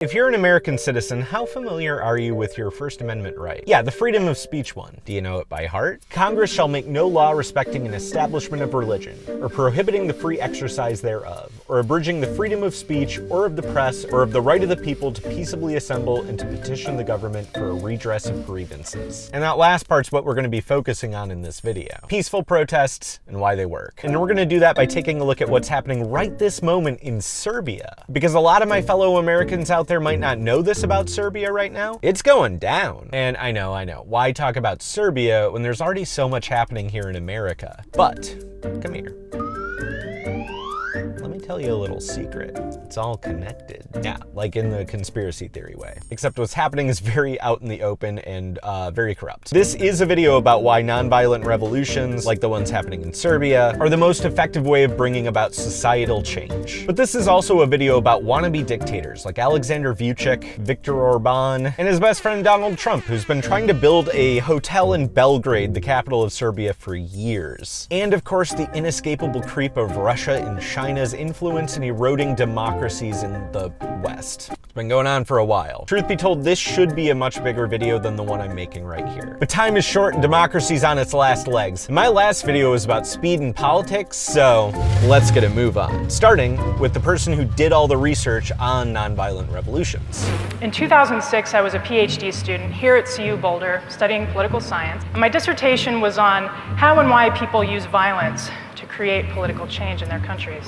If you're an American citizen, how familiar are you with your First Amendment right? Yeah, the freedom of speech one. Do you know it by heart? Congress shall make no law respecting an establishment of religion, or prohibiting the free exercise thereof, or abridging the freedom of speech, or of the press, or of the right of the people to peaceably assemble and to petition the government for a redress of grievances. And that last part's what we're going to be focusing on in this video. Peaceful protests and why they work. And we're going to do that by taking a look at what's happening right this moment in Serbia. Because a lot of my fellow Americans out there might not know this about Serbia right now. It's going down. And I know. Why talk about Serbia when there's already so much happening here in America? But, come here. Let me tell you a little secret. It's all connected. Yeah, like in the conspiracy theory way. Except what's happening is very out in the open and very corrupt. This is a video about why nonviolent revolutions, like the ones happening in Serbia, are the most effective way of bringing about societal change. But this is also a video about wannabe dictators like Aleksandar Vucic, Viktor Orban, and his best friend Donald Trump, who's been trying to build a hotel in Belgrade, the capital of Serbia, for years. And of course, the inescapable creep of Russia and China's influence in eroding democracies in the West. It's been going on for a while. Truth be told, this should be a much bigger video than the one I'm making right here. But time is short and democracy's on its last legs. My last video was about speed and politics, so let's get a move on. Starting with the person who did all the research on nonviolent revolutions. In 2006, I was a PhD student here at CU Boulder studying political science. And my dissertation was on how and why people use violence to create political change in their countries.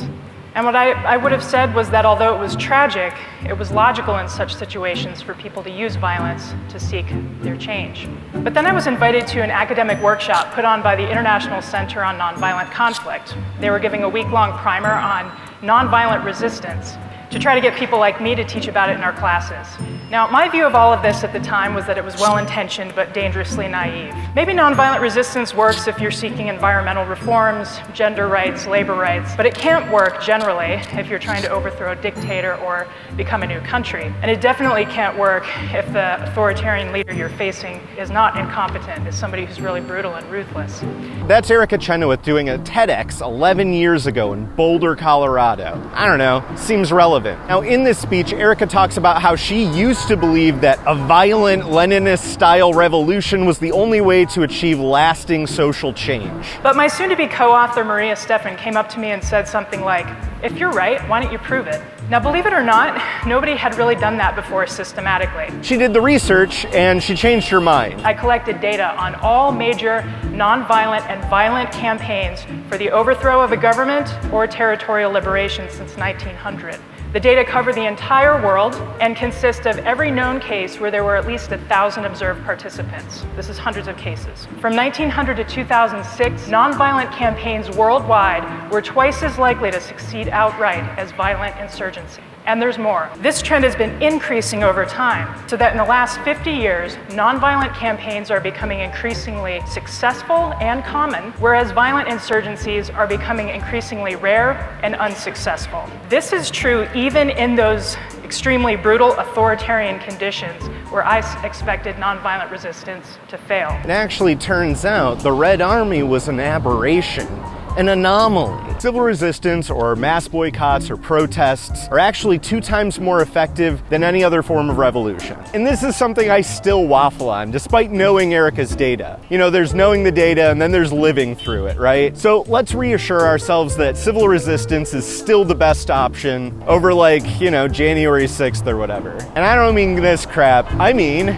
And what I would have said was that although it was tragic, it was logical in such situations for people to use violence to seek their change. But then I was invited to an academic workshop put on by the International Center on Nonviolent Conflict. They were giving a week-long primer on nonviolent resistance to try to get people like me to teach about it in our classes. Now, my view of all of this at the time was that it was well-intentioned but dangerously naive. Maybe nonviolent resistance works if you're seeking environmental reforms, gender rights, labor rights, but it can't work generally if you're trying to overthrow a dictator or become a new country. And it definitely can't work if the authoritarian leader you're facing is not incompetent, is somebody who's really brutal and ruthless. That's Chenoweth doing a TEDx 11 years ago in Boulder, Colorado. I don't know, seems relevant. Now, in this speech, Erica talks about how she used to believe that a violent Leninist-style revolution was the only way to achieve lasting social change. But my soon-to-be co-author Maria Stefan came up to me and said something like, "If you're right, why don't you prove it?" Now, believe it or not, nobody had really done that before systematically. She did the research and she changed her mind. I collected data on all major nonviolent and violent campaigns for the overthrow of a government or territorial liberation since 1900. The data cover the entire world and consist of every known case where there were at least 1,000 observed participants. This is hundreds of cases. From 1900 to 2006, nonviolent campaigns worldwide were twice as likely to succeed outright as violent insurgency. And there's more. This trend has been increasing over time, so that in the last 50 years, nonviolent campaigns are becoming increasingly successful and common, whereas violent insurgencies are becoming increasingly rare and unsuccessful. This is true even in those extremely brutal authoritarian conditions where I expected nonviolent resistance to fail. It actually turns out the Red Army was an aberration. An anomaly. Civil resistance or mass boycotts or protests are actually 2 times more effective than any other form of revolution. And this is something I still waffle on, despite knowing Erica's data. You know, there's knowing the data and then there's living through it, right? So let's reassure ourselves that civil resistance is still the best option over January 6th or whatever. And I don't mean this crap, I mean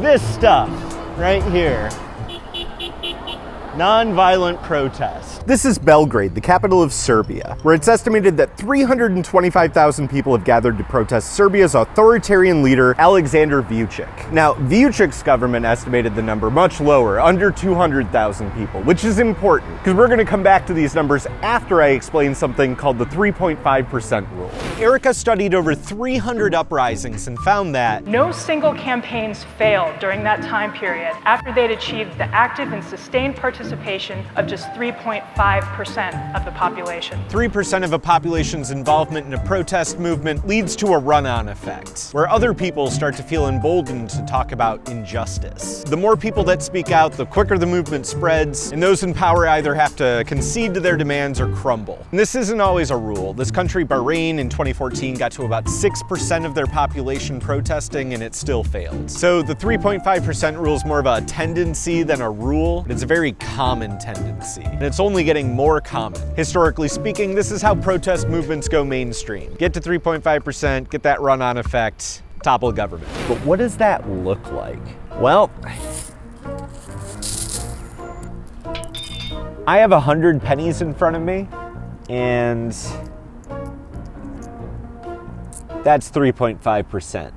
this stuff right here. Nonviolent protest. This is Belgrade, the capital of Serbia, where it's estimated that 325,000 people have gathered to protest Serbia's authoritarian leader, Aleksandar Vučić. Now, Vucic's government estimated the number much lower, under 200,000 people, which is important, because we're going to come back to these numbers after I explain something called the 3.5% rule. Erica studied over 300 uprisings and found that no single campaigns failed during that time period after they'd achieved the active and sustained participation of just 3.5%. 5% of the population. 3% of a population's involvement in a protest movement leads to a run-on effect, where other people start to feel emboldened to talk about injustice. The more people that speak out, the quicker the movement spreads, and those in power either have to concede to their demands or crumble. And this isn't always a rule. This country, Bahrain, in 2014 got to about 6% of their population protesting, and it still failed. So the 3.5% rule is more of a tendency than a rule, but it's a very common tendency, and it's only getting more common. Historically speaking, this is how protest movements go mainstream. Get to 3.5%, get that run-on effect, topple government. But what does that look like? Well, I have 100 pennies in front of me, and that's 3.5%.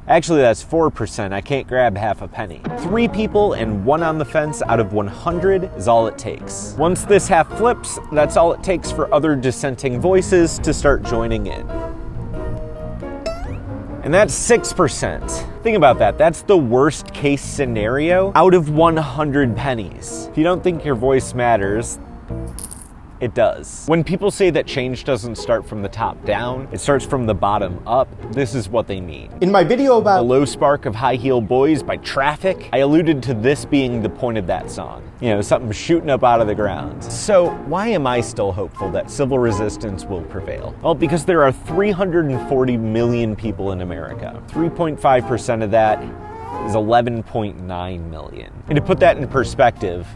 Actually, that's 4%. I can't grab half a penny. 3 people and 1 on the fence out of 100 is all it takes. Once this half flips, that's all it takes for other dissenting voices to start joining in. And that's 6%. Think about that. That's the worst case scenario out of 100 pennies. If you don't think your voice matters, it does. When people say that change doesn't start from the top down, it starts from the bottom up, this is what they mean. In my video about The Low Spark of High Heel Boys by Traffic, I alluded to this being the point of that song. You know, something shooting up out of the ground. So why am I still hopeful that civil resistance will prevail? Well, because there are 340 million people in America. 3.5% of that is 11.9 million. And to put that in perspective,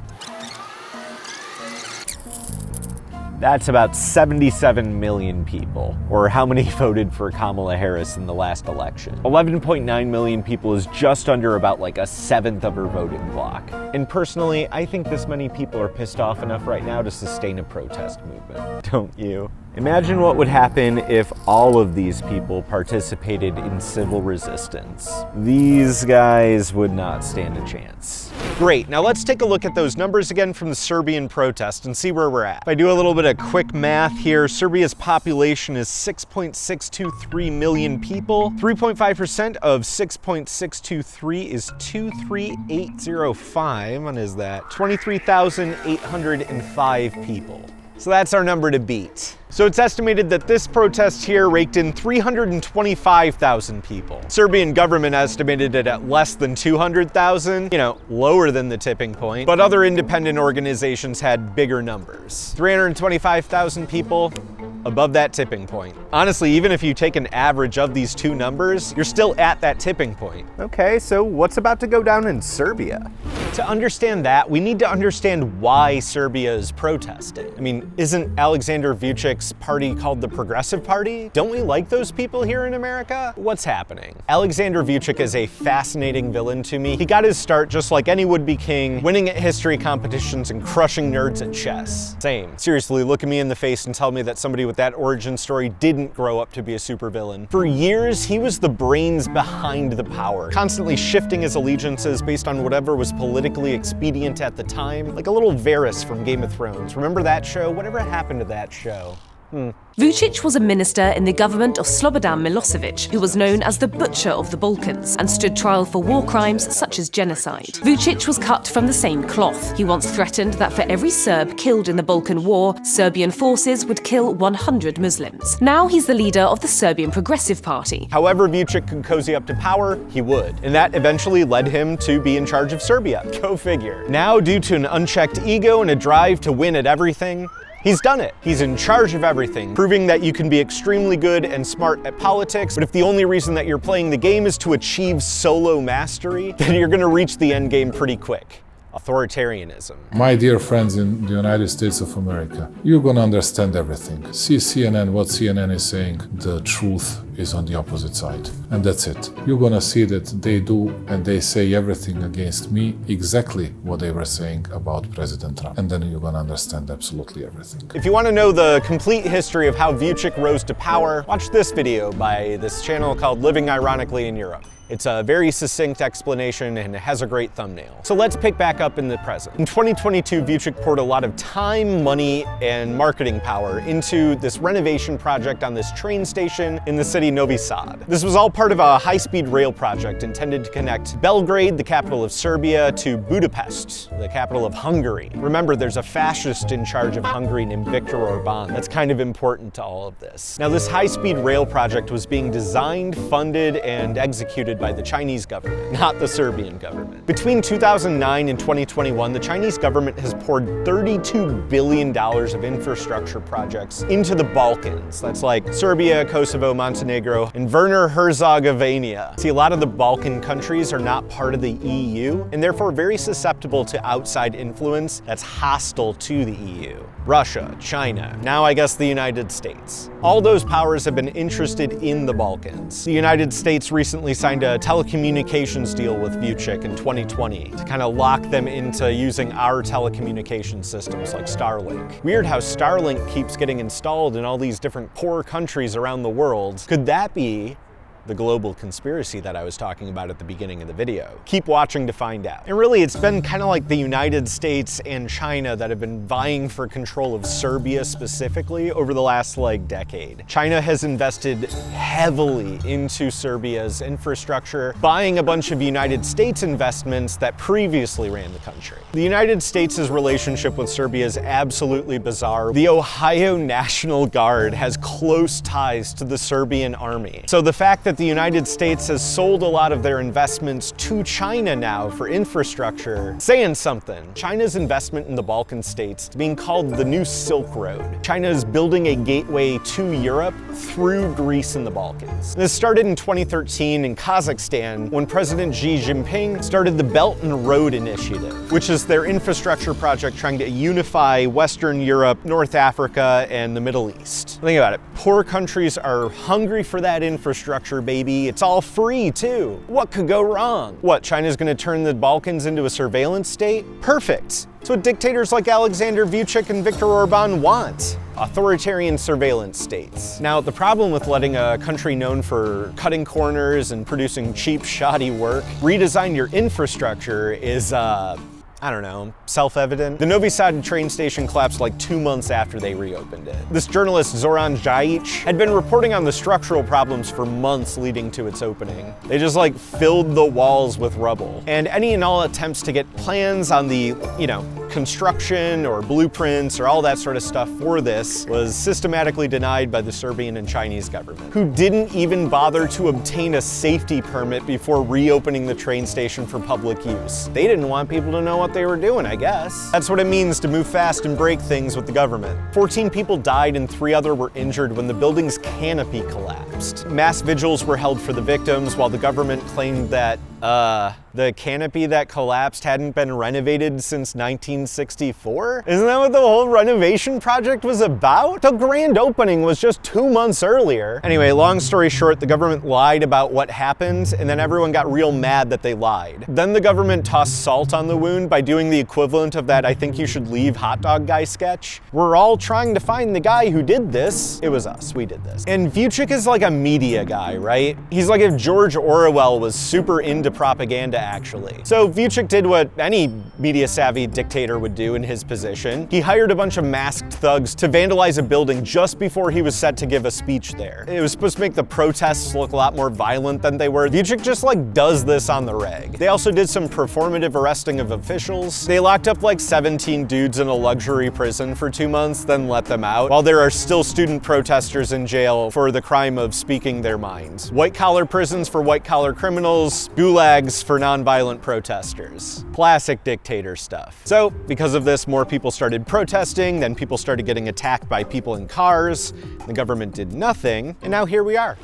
that's about 77 million people, or how many voted for Kamala Harris in the last election. 11.9 million people is just under about like 1/7 of her voting bloc. And personally, I think this many people are pissed off enough right now to sustain a protest movement. Don't you? Imagine what would happen if all of these people participated in civil resistance. These guys would not stand a chance. Great, now let's take a look at those numbers again from the Serbian protest and see where we're at. If I do a little bit of quick math here, Serbia's population is 6.623 million people. 3.5% of 6.623 is 23805, what is that? 23,805 people. So that's our number to beat. So it's estimated that this protest here raked in 325,000 people. Serbian government estimated it at less than 200,000, you know, lower than the tipping point, but other independent organizations had bigger numbers. 325,000 people, above that tipping point. Honestly, even if you take an average of these two numbers, you're still at that tipping point. Okay, so what's about to go down in Serbia? To understand that, we need to understand why Serbia is protesting. I mean, isn't Aleksandar Vucic's party called the Progressive Party? Don't we like those people here in America? What's happening? Aleksandar Vučić is a fascinating villain to me. He got his start just like any would-be king, winning at history competitions and crushing nerds at chess. Same. Seriously, look at me in the face and tell me that somebody with that origin story didn't grow up to be a supervillain. For years, he was the brains behind the power, constantly shifting his allegiances based on whatever was politically expedient at the time, like a little Varys from Game of Thrones. Remember that show? Whatever happened to that show? Vucic was a minister in the government of Slobodan Milosevic, who was known as the Butcher of the Balkans and stood trial for war crimes such as genocide. Vucic was cut from the same cloth. He once threatened that for every Serb killed in the Balkan War, Serbian forces would kill 100 Muslims. Now he's the leader of the Serbian Progressive Party. However Vucic could cozy up to power, he would. And that eventually led him to be in charge of Serbia. Go figure. Now, due to an unchecked ego and a drive to win at everything, he's done it. He's in charge of everything, proving that you can be extremely good and smart at politics, but if the only reason that you're playing the game is to achieve solo mastery, then you're gonna reach the end game pretty quick. Authoritarianism. My dear friends in the United States of America, you're gonna understand everything. See CNN, what CNN is saying, the truth is on the opposite side. And that's it. You're gonna see that they do and they say everything against me, exactly what they were saying about President Trump. And then you're gonna understand absolutely everything. If you wanna know the complete history of how Vucic rose to power, watch this video by this channel called Living Ironically in Europe. It's a very succinct explanation and it has a great thumbnail. So let's pick back up in the present. In 2022, Vucic poured a lot of time, money, and marketing power into this renovation project on this train station in the city city Novi Sad. This was all part of a high-speed rail project intended to connect Belgrade, the capital of Serbia, to Budapest, the capital of Hungary. Remember, there's a fascist in charge of Hungary named Viktor Orban. That's kind of important to all of this. Now, this high-speed rail project was being designed, funded, and executed by the Chinese government, not the Serbian government. Between 2009 and 2021, the Chinese government has poured $32 billion of infrastructure projects into the Balkans. That's like Serbia, Kosovo, Montenegro, and Herzegovina. See, a lot of the Balkan countries are not part of the EU, and therefore very susceptible to outside influence that's hostile to the EU. Russia, China, now I guess the United States. All those powers have been interested in the Balkans. The United States recently signed a telecommunications deal with Vucic in 2020 to kind of lock them into using our telecommunications systems like Starlink. Weird how Starlink keeps getting installed in all these different poor countries around the world. Could that be the global conspiracy that I was talking about at the beginning of the video? Keep watching to find out. And really, it's been kind of like the United States and China that have been vying for control of Serbia specifically over the last decade. China has invested heavily into Serbia's infrastructure, buying a bunch of United States investments that previously ran the country. The United States' relationship with Serbia is absolutely bizarre. The Ohio National Guard has close ties to the Serbian army. So the fact that the United States has sold a lot of their investments to China now for infrastructure, saying something. China's investment in the Balkan states is being called the new Silk Road. China is building a gateway to Europe through Greece and the Balkans. This started in 2013 in Kazakhstan when President Xi Jinping started the Belt and Road Initiative, which is their infrastructure project trying to unify Western Europe, North Africa, and the Middle East. Think about it. Poor countries are hungry for that infrastructure, baby. It's all free, too. What could go wrong? What, China's gonna turn the Balkans into a surveillance state? Perfect. It's what dictators like Aleksander Vucic and Viktor Orban want. Authoritarian surveillance states. Now, the problem with letting a country known for cutting corners and producing cheap, shoddy work redesign your infrastructure is, I don't know, self-evident. The Novi Sad train station collapsed 2 months after they reopened it. This journalist, Zoran Djajic, had been reporting on the structural problems for months leading to its opening. They just filled the walls with rubble. And any and all attempts to get plans on the, construction or blueprints or all that sort of stuff for this was systematically denied by the Serbian and Chinese government, who didn't even bother to obtain a safety permit before reopening the train station for public use. They didn't want people to know what they were doing, I guess. That's what it means to move fast and break things with the government. 14 people died and 3 others were injured when the building's canopy collapsed. Mass vigils were held for the victims while the government claimed that, the canopy that collapsed hadn't been renovated since 1964? Isn't that what the whole renovation project was about? The grand opening was just 2 months earlier. Anyway, long story short, the government lied about what happened, and then everyone got real mad that they lied. Then the government tossed salt on the wound by doing the equivalent of that "I think you should leave" hot dog guy sketch. We're all trying to find the guy who did this. It was us, we did this. And Vucic is like a media guy, right? He's like if George Orwell was super into propaganda, actually. So Vucic did what any media-savvy dictator would do in his position. He hired a bunch of masked thugs to vandalize a building just before he was set to give a speech there. It was supposed to make the protests look a lot more violent than they were. Vucic just does this on the reg. They also did some performative arresting of officials. They locked up 17 dudes in a luxury prison for 2 months, then let them out, while there are still student protesters in jail for the crime of speaking their minds. White-collar prisons for white-collar criminals, gulags for nonviolent protesters. Classic dictator stuff. So, because of this, more people started protesting, then people started getting attacked by people in cars, the government did nothing, and now here we are.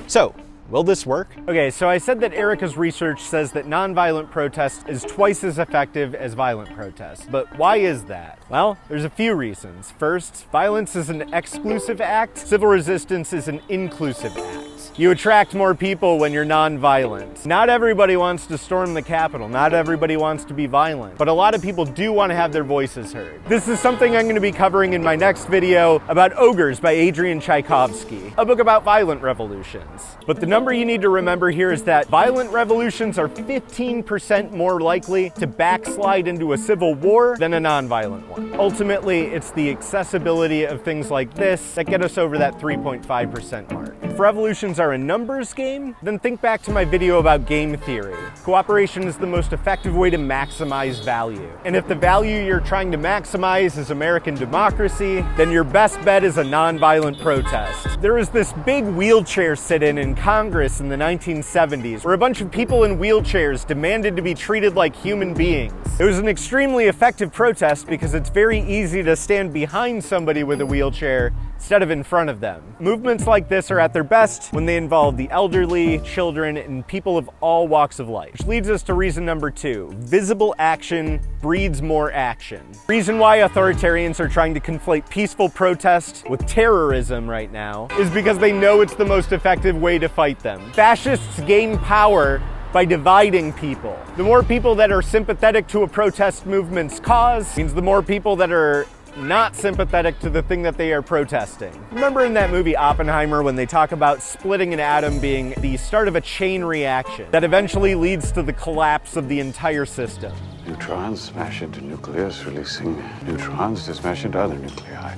So, will this work? Okay, so I said that Erica's research says that nonviolent protest is twice as effective as violent protest. But why is that? Well, there's a few reasons. First, violence is an exclusive act. Civil resistance is an inclusive act. You attract more people when you're non-violent. Not everybody wants to storm the Capitol. Not everybody wants to be violent. But a lot of people do want to have their voices heard. This is something I'm going to be covering in my next video about Ogres by Adrian Tchaikovsky, a book about violent revolutions. But the number you need to remember here is that violent revolutions are 15% more likely to backslide into a civil war than a non-violent one. Ultimately, it's the accessibility of things like this that get us over that 3.5% mark. revolutions are a numbers game, then think back to my video about game theory. Cooperation is the most effective way to maximize value. And if the value you're trying to maximize is American democracy, then your best bet is a nonviolent protest. There was this big wheelchair sit-in in Congress in the 1970s, where a bunch of people in wheelchairs demanded to be treated like human beings. It was an extremely effective protest because it's very easy to stand behind somebody with a wheelchair instead of in front of them. Movements like this are at their best when they involve the elderly, children, and people of all walks of life. Which leads us to reason number 2. Visible action breeds more action. The reason why authoritarians are trying to conflate peaceful protest with terrorism right now is because they know it's the most effective way to fight them. Fascists gain power by dividing people. The more people that are sympathetic to a protest movement's cause means the more people that are not sympathetic to the thing that they are protesting. Remember in that movie Oppenheimer when they talk about splitting an atom being the start of a chain reaction that eventually leads to the collapse of the entire system? Neutrons smash into nucleus, releasing neutrons to smash into other nuclei.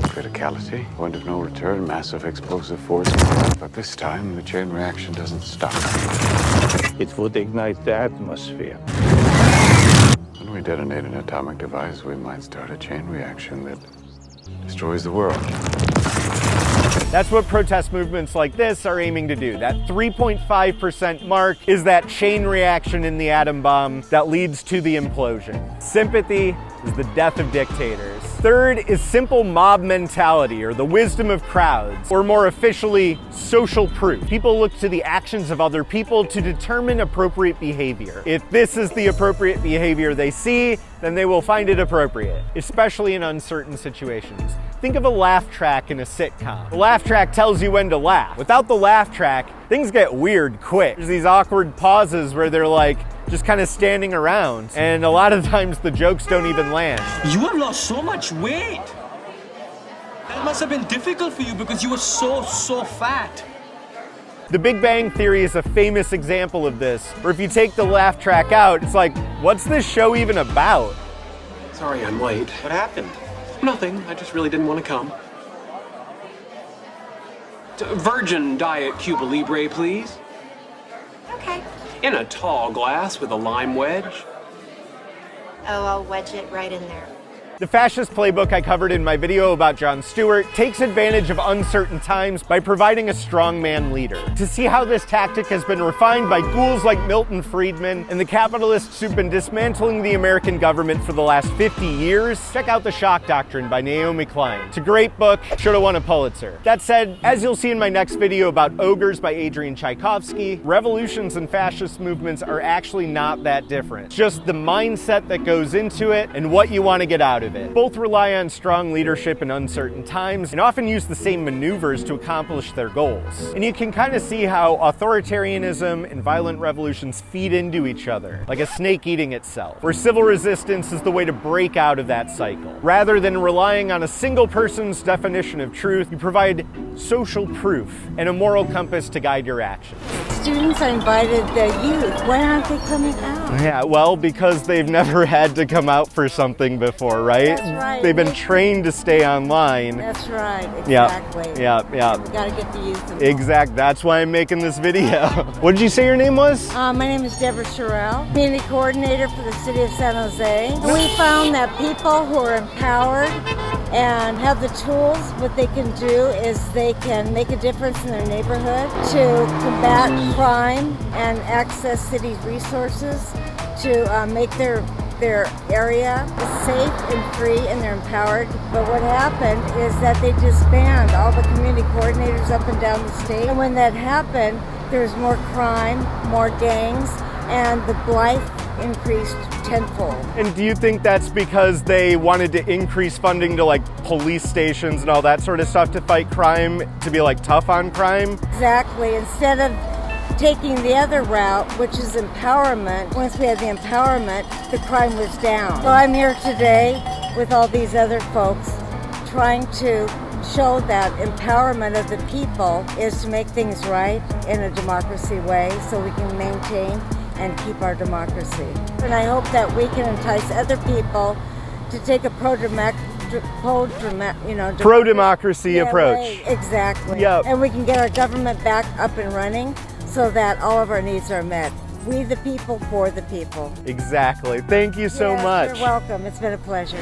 Criticality, point of no return, massive explosive force. But this time, the chain reaction doesn't stop. It would ignite the atmosphere. When we detonate an atomic device, we might start a chain reaction that destroys the world. That's what protest movements like this are aiming to do. That 3.5% mark is that chain reaction in the atom bomb that leads to the implosion. Sympathy is the death of dictators. Third is simple mob mentality, or the wisdom of crowds, or more officially, social proof. People look to the actions of other people to determine appropriate behavior. If this is the appropriate behavior they see, then they will find it appropriate, especially in uncertain situations. Think of a laugh track in a sitcom. The laugh track tells you when to laugh. Without the laugh track, things get weird quick. There's these awkward pauses where they're like, just kind of standing around, and a lot of times the jokes don't even land. You have lost so much weight. That must have been difficult for you because you were so fat. The Big Bang Theory is a famous example of this, where if you take the laugh track out, it's like, what's this show even about? Sorry I'm late. What happened? Nothing. I just really didn't want to come. Virgin Diet Cuba Libre, please. Okay. In a tall glass with a lime wedge. Oh, I'll wedge it right in there. The fascist playbook I covered in my video about Jon Stewart takes advantage of uncertain times by providing a strongman leader. To see how this tactic has been refined by ghouls like Milton Friedman and the capitalists who've been dismantling the American government for the last 50 years, check out The Shock Doctrine by Naomi Klein. It's a great book, should have won a Pulitzer. That said, as you'll see in my next video about Ogres by Adrian Tchaikovsky, revolutions and fascist movements are actually not that different. It's just the mindset that goes into it and what you want to get out of it. Both rely on strong leadership in uncertain times and often use the same maneuvers to accomplish their goals. And you can kind of see how authoritarianism and violent revolutions feed into each other, like a snake eating itself, where civil resistance is the way to break out of that cycle. Rather than relying on a single person's definition of truth, you provide social proof and a moral compass to guide your actions. Students invited the youth. Why aren't they coming out? Yeah, well, because they've never had to come out for something before, right? That's right. They've been trained to stay online. That's right, exactly. Yeah. We gotta get the youth involved. Exact. That's why I'm making this video. What did you say your name was? My name is Deborah Sherrill, community coordinator for the city of San Jose. And we found that people who are empowered and have the tools, what they can do is they can make a difference in their neighborhood to combat crime and access city resources to make their area safe and free, and they're empowered. But what happened is that they disbanded all the community coordinators up and down the state. And when that happened, there's more crime, more gangs, and the blight increased tenfold. And do you think that's because they wanted to increase funding to like police stations and all that sort of stuff to fight crime, to be like tough on crime? Exactly. Instead of taking the other route, which is empowerment, once we had the empowerment, the crime was down. So I'm here today with all these other folks trying to show that empowerment of the people is to make things right in a democracy way so we can maintain and keep our democracy. And I hope that we can entice other people to take a pro-democracy pro-democracy approach. Right, exactly. Yep. And we can get our government back up and running so that all of our needs are met. We the people, for the people. Exactly. Thank you so much. You're welcome. It's been a pleasure.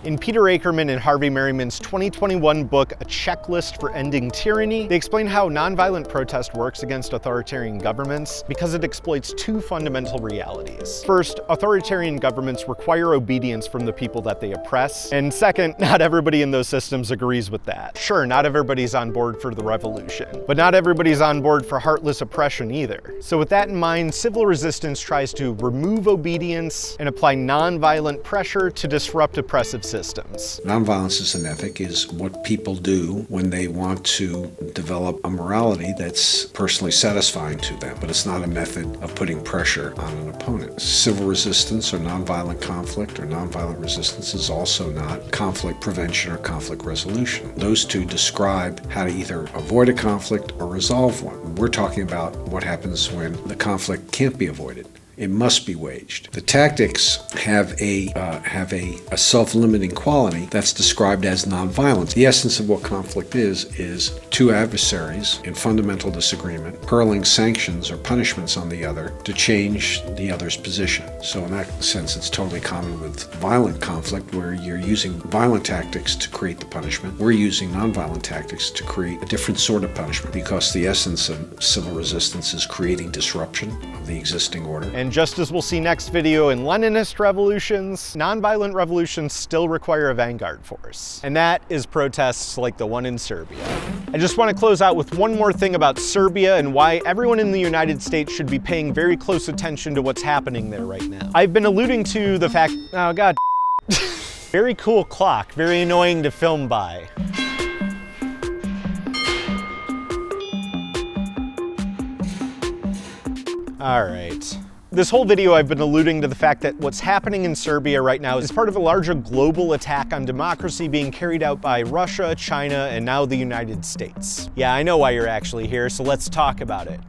In Peter Akerman and Harvey Merriman's 2021 book, A Checklist for Ending Tyranny, they explain how nonviolent protest works against authoritarian governments because it exploits two fundamental realities. First, authoritarian governments require obedience from the people that they oppress. And second, not everybody in those systems agrees with that. Sure, not everybody's on board for the revolution, but not everybody's on board for heartless oppression either. So with that in mind, civil resistance tries to remove obedience and apply nonviolent pressure to disrupt oppressive systems. Nonviolence as an ethic is what people do when they want to develop a morality that's personally satisfying to them, but it's not a method of putting pressure on an opponent. Civil resistance or nonviolent conflict or nonviolent resistance is also not conflict prevention or conflict resolution. Those two describe how to either avoid a conflict or resolve one. We're talking about what happens when the conflict can't be avoided. It must be waged. The tactics have a self-limiting quality that's described as nonviolence. The essence of what conflict is two adversaries in fundamental disagreement hurling sanctions or punishments on the other to change the other's position. So in that sense, it's totally common with violent conflict where you're using violent tactics to create the punishment. We're using nonviolent tactics to create a different sort of punishment because the essence of civil resistance is creating disruption of the existing order. And just as we'll see next video in Leninist revolutions, nonviolent revolutions still require a vanguard force. And that is protests like the one in Serbia. I just want to close out with one more thing about Serbia and why everyone in the United States should be paying very close attention to what's happening there right now. I've been alluding to the fact, oh god, very cool clock, very annoying to film by. All right. This whole video I've been alluding to the fact that what's happening in Serbia right now is part of a larger global attack on democracy being carried out by Russia, China, and now the United States. Yeah, I know why you're actually here, so let's talk about it.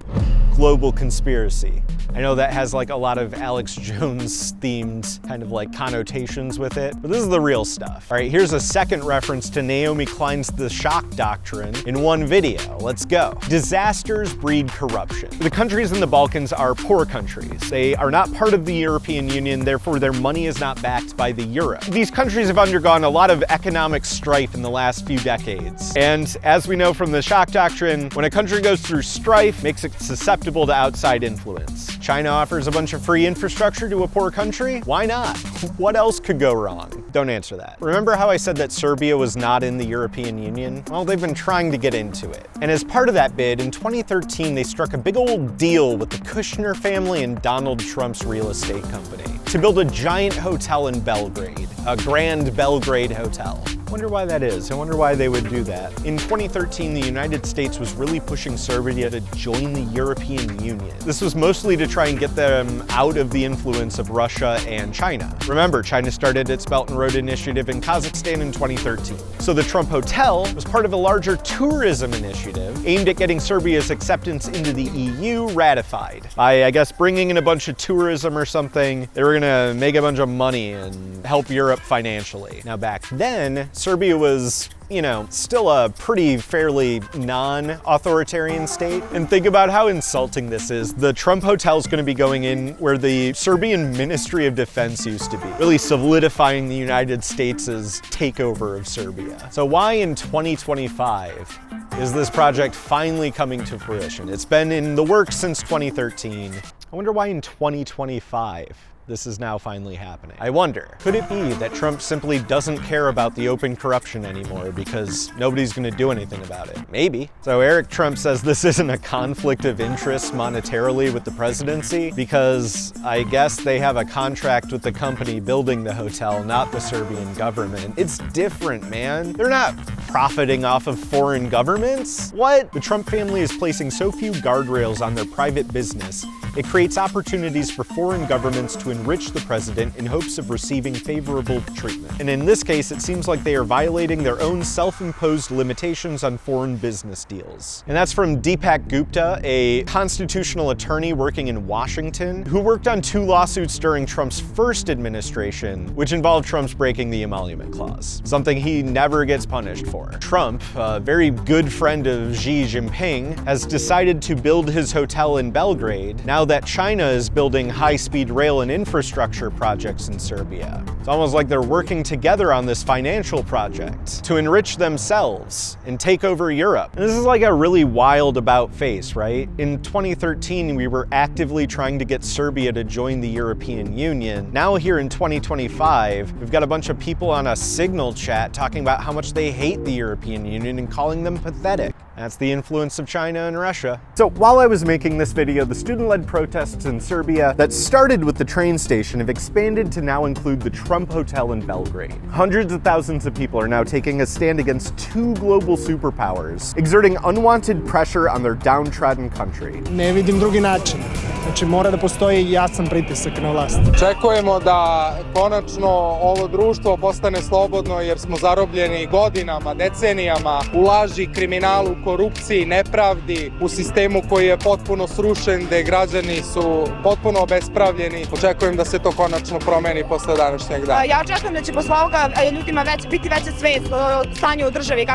Global conspiracy. I know that has like a lot of Alex Jones themed kind of like connotations with it, but this is the real stuff. All right, here's a second reference to Naomi Klein's The Shock Doctrine in one video. Let's go. Disasters breed corruption. The countries in the Balkans are poor countries. They are not part of the European Union, therefore their money is not backed by the euro. These countries have undergone a lot of economic strife in the last few decades. And as we know from the Shock Doctrine, when a country goes through strife, it makes it susceptible to outside influence. China offers a bunch of free infrastructure to a poor country? Why not? What else could go wrong? Don't answer that. Remember how I said that Serbia was not in the European Union? Well, they've been trying to get into it. And as part of that bid, in 2013, they struck a big old deal with the Kushner family and Donald Trump's real estate company to build a giant hotel in Belgrade, a Grand Belgrade Hotel. I wonder why that is. I wonder why they would do that. In 2013, the United States was really pushing Serbia to join the European Union. This was mostly to try and get them out of the influence of Russia and China. Remember, China started its Belt and Road Initiative in Kazakhstan in 2013. So the Trump Hotel was part of a larger tourism initiative aimed at getting Serbia's acceptance into the EU ratified. By, I guess, bringing in a bunch of tourism or something, they were gonna make a bunch of money and help Europe financially. Now back then, Serbia was, you know, still a pretty fairly non-authoritarian state. And think about how insulting this is. The Trump Hotel's gonna be going in where the Serbian Ministry of Defense used to be, really solidifying the United States' takeover of Serbia. So why in 2025 is this project finally coming to fruition? It's been in the works since 2013. I wonder why in 2025 this is now finally happening. I wonder, could it be that Trump simply doesn't care about the open corruption anymore because nobody's gonna do anything about it? Maybe. So Eric Trump says this isn't a conflict of interest monetarily with the presidency because I guess they have a contract with the company building the hotel, not the Serbian government. It's different, man. They're not profiting off of foreign governments. What? The Trump family is placing so few guardrails on their private business, it creates opportunities for foreign governments to enrich the president in hopes of receiving favorable treatment. And in this case, it seems like they are violating their own self-imposed limitations on foreign business deals. And that's from Deepak Gupta, a constitutional attorney working in Washington, who worked on 2 lawsuits during Trump's first administration, which involved Trump's breaking the emolument clause, something he never gets punished for. Trump, a very good friend of Xi Jinping, has decided to build his hotel in Belgrade now that China is building high-speed rail and infrastructure projects in Serbia. It's almost like they're working together on this financial project to enrich themselves and take over Europe. And this is like a really wild about-face, right? In 2013, we were actively trying to get Serbia to join the European Union. Now here in 2025, we've got a bunch of people on a Signal chat talking about how much they hate the European Union and calling them pathetic. That's the influence of China and Russia. So while I was making this video, the student-led protests in Serbia that started with the train station have expanded to now include the Trump Hotel in Belgrade. Hundreds of thousands of people are now taking a stand against 2 global superpowers, exerting unwanted pressure on their downtrodden country. Ne vidim drugi način. Znači mora da postoji jasan pritisak na vlast. Očekujemo da konačno ovo društvo postane slobodno jer smo zarobljeni godinama, decenijama u laži, kriminalu, korupciji, nepravdi, u sistemu koji je potpuno srušen, gde građani su potpuno obespravljeni. Očekujem da se to konačno promeni posle današnjeg dana. Ja očekujem da će posle ovoga ljudima biti veća svest o stanju u državi,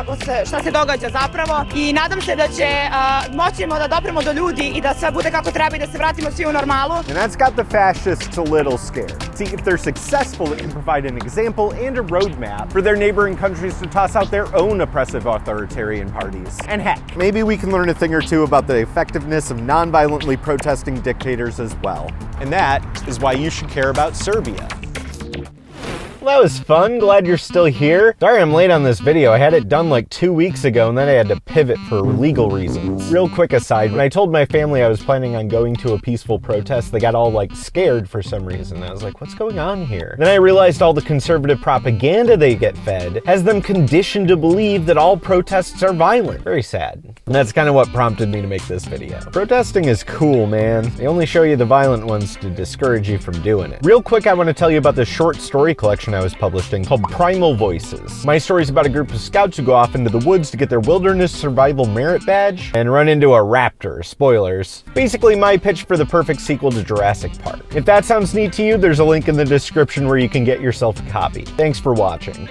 šta se događa zapravo, i nadam se da će moćemo da dopremo do ljudi i da sve bude kako treba i da se vratimo svi u normalu. And that's got the fascists a little scared. See, if they're successful, it can provide an example and a roadmap for their neighboring countries to toss out their own oppressive authoritarian parties. And heck, maybe we can learn a thing or two about the effectiveness of non-violently protesting dictators as well. And that is why you should care about Serbia. Well, that was fun. Glad you're still here. Sorry I'm late on this video. I had it done like 2 weeks ago and then I had to pivot for legal reasons. Real quick aside, when I told my family I was planning on going to a peaceful protest, they got all like scared for some reason. I was like, what's going on here? Then I realized all the conservative propaganda they get fed has them conditioned to believe that all protests are violent. Very sad. And that's kind of what prompted me to make this video. Protesting is cool, man. They only show you the violent ones to discourage you from doing it. Real quick, I want to tell you about this short story collection I was publishing called Primal Voices. My story's about a group of scouts who go off into the woods to get their wilderness survival merit badge and run into a raptor. Spoilers. Basically my pitch for the perfect sequel to Jurassic Park. If that sounds neat to you, there's a link in the description where you can get yourself a copy. Thanks for watching.